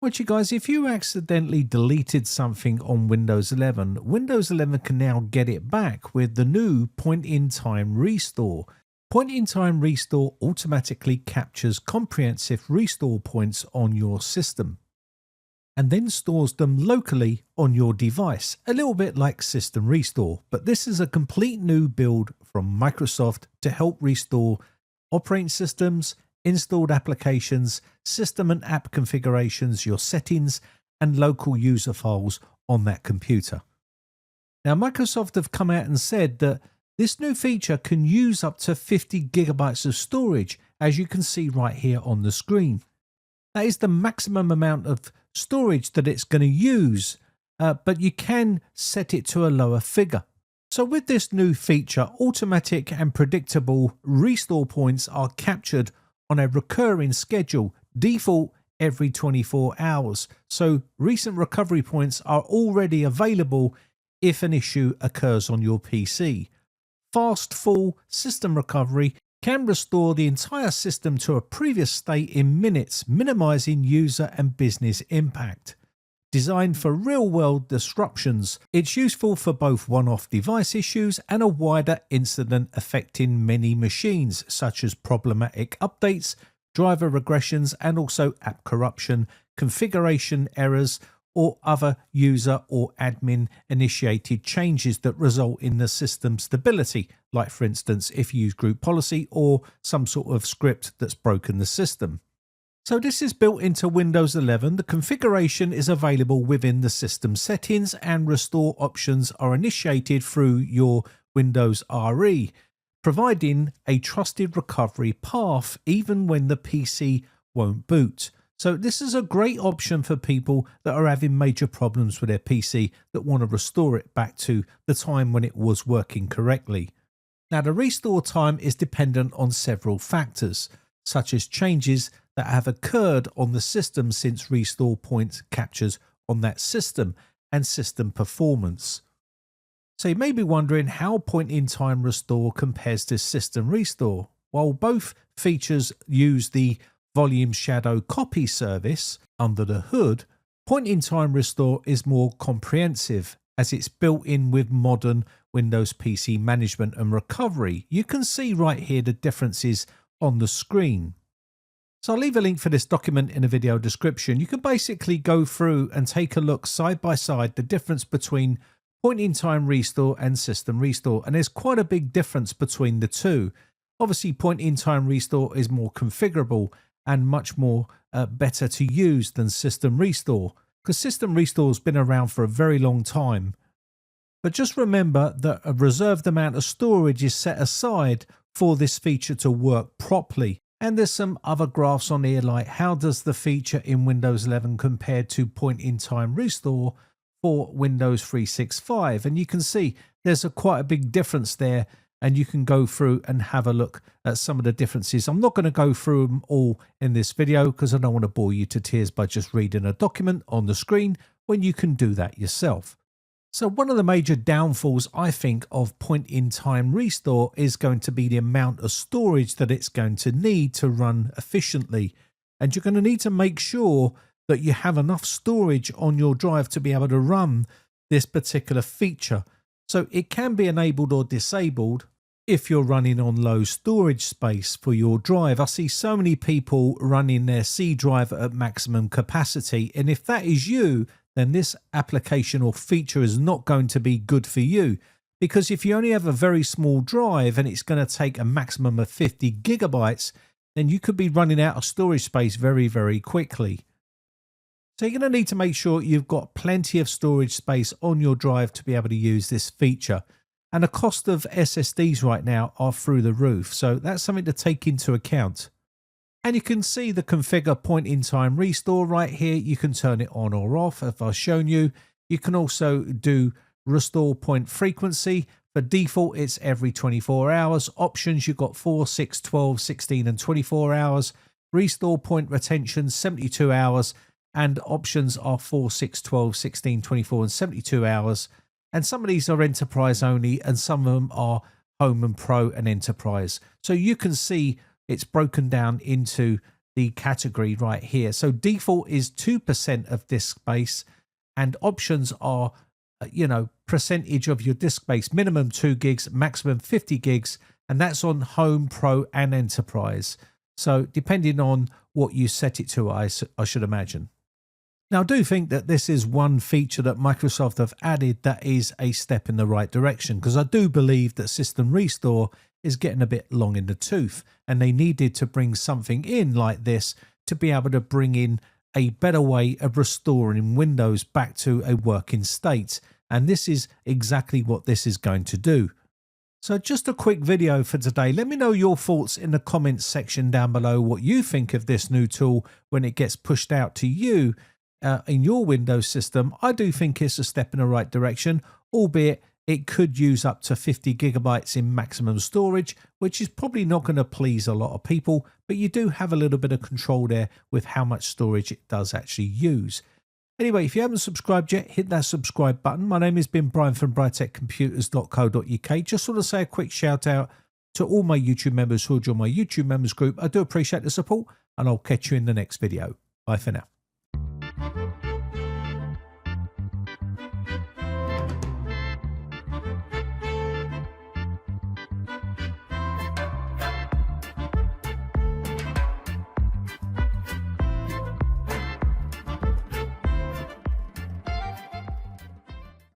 Watch you guys, if you accidentally deleted something on Windows 11, Windows 11 can now get it back with the new point-in-time restore. Point-in-time restore automatically captures comprehensive restore points on your system and then stores them locally on your device, a little bit like System Restore. But this is a complete new build from Microsoft to help restore operating systems, installed applications, system and app configurations, your settings, and local user files on that computer. Now, Microsoft have come out and said that this new feature can use up to 50 gigabytes of storage, as you can see right here on the screen. That is the maximum amount of storage that it's going to use, but you can set it to a lower figure. So with this new feature, automatic and predictable restore points are captured on a recurring schedule, default every 24 hours. So recent recovery points are already available if an issue occurs on your PC. Fast full system recovery can restore the entire system to a previous state in minutes, minimizing user and business impact. Designed for real-world disruptions, it's useful for both one-off device issues and a wider incident affecting many machines, such as problematic updates, driver regressions, and also app corruption, configuration errors, or other user or admin initiated changes that result in the system stability, like for instance if you use group policy or some sort of script that's broken the system. So this is built into Windows 11. The configuration is available within the system settings, and restore options are initiated through your Windows RE, providing a trusted recovery path even when the PC won't boot. So this is a great option for people that are having major problems with their PC that want to restore it back to the time when it was working correctly. Now, the restore time is dependent on several factors, such as changes that have occurred on the system since restore point captures on that system and system performance. So you may be wondering how point-in-time restore compares to System Restore. While both features use the volume shadow copy service under the hood, point-in-time restore is more comprehensive as it's built in with modern Windows PC management and recovery. You can see right here the differences on the screen. So I'll leave a link for this document in the video description. You can basically go through and take a look side by side the difference between point-in-time restore and System Restore, and there's quite a big difference between the two. Obviously, point-in-time restore is more configurable and much more better to use than System Restore, because System Restore has been around for a very long time. But just remember that a reserved amount of storage is set aside for this feature to work properly. And there's some other graphs on here, like how does the feature in Windows 11 compare to point-in-time restore for Windows 365? And you can see there's quite a big difference there, and you can go through and have a look at some of the differences. I'm not going to go through them all in this video because I don't want to bore you to tears by just reading a document on the screen when you can do that yourself. So one of the major downfalls, I think, of point-in-time restore is going to be the amount of storage that it's going to need to run efficiently. And you're going to need to make sure that you have enough storage on your drive to be able to run this particular feature. So it can be enabled or disabled if you're running on low storage space for your drive. I see so many people running their C drive at maximum capacity, and if that is you, then this application or feature is not going to be good for you, because if you only have a very small drive and it's going to take a maximum of 50 gigabytes, then you could be running out of storage space very, very quickly. So you're going to need to make sure you've got plenty of storage space on your drive to be able to use this feature. And the cost of SSDs right now are through the roof, so that's something to take into account. And you can see the configure point-in-time restore right here. You can turn it on or off, as I've shown you. You can also do restore point frequency. For default, it's every 24 hours. Options, you've got 4, 6, 12, 16, and 24 hours. Restore point retention, 72 hours. And options are 4, 6, 12, 16, 24, and 72 hours. And some of these are enterprise only, and some of them are home and pro and enterprise. So you can see it's broken down into the category right here. So default is 2% of disk space, and options are, percentage of your disk space, minimum 2 gigs, maximum 50 gigs, and that's on Home, Pro, and Enterprise. So depending on what you set it to, I should imagine. Now, I do think that this is one feature that Microsoft have added that is a step in the right direction, because I do believe that System Restore is getting a bit long in the tooth, and they needed to bring something in like this to be able to bring in a better way of restoring Windows back to a working state. And this is exactly what this is going to do. So just a quick video for today. Let me know your thoughts in the comments section down below, what you think of this new tool when it gets pushed out to you in your Windows system. I do think it's a step in the right direction, albeit it could use up to 50 gigabytes in maximum storage, which is probably not going to please a lot of people, but you do have a little bit of control there with how much storage it does actually use. Anyway, if you haven't subscribed yet, hit that subscribe button. My name has been Brian from briteccomputers.co.uk. Just want to say a quick shout out to all my YouTube members who join my YouTube members group. I do appreciate the support, and I'll catch you in the next video. Bye for now.